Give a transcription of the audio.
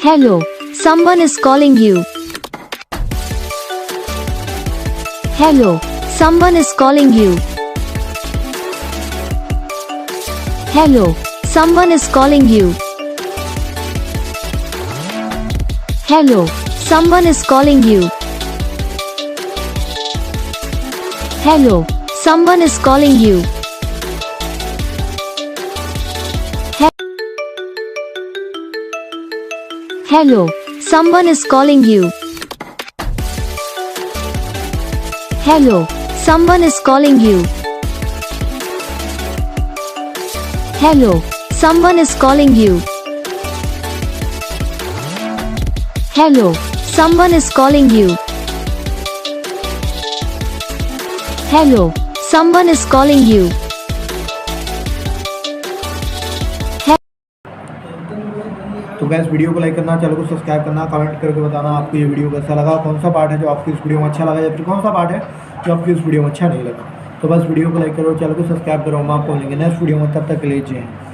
Hello, someone is calling you. Hello, someone is calling you. Hello, someone is calling you. Hello, someone is calling you. Hello, someone is calling you. Hello, someone is calling you. Hello, someone is calling you. Hello, someone is calling you. Hello, someone is calling you. Hello, someone is calling you. तो gas video को like करना, channel को subscribe करना, comment करके बताना आपको ये video कैसा लगा, कौन सा पार्ट है जो आपको इस वीडियो में अच्छा लगा या फिर कौन सा पार्ट है जो आपको इस वीडियो में अच्छा नहीं लगा। तो बस वीडियो को लाइक करो, चैनल को सब्सक्राइब करो। हम आपको मिलेंगे नेक्स्ट वीडियो में, तब तक के लिए जय हिंद।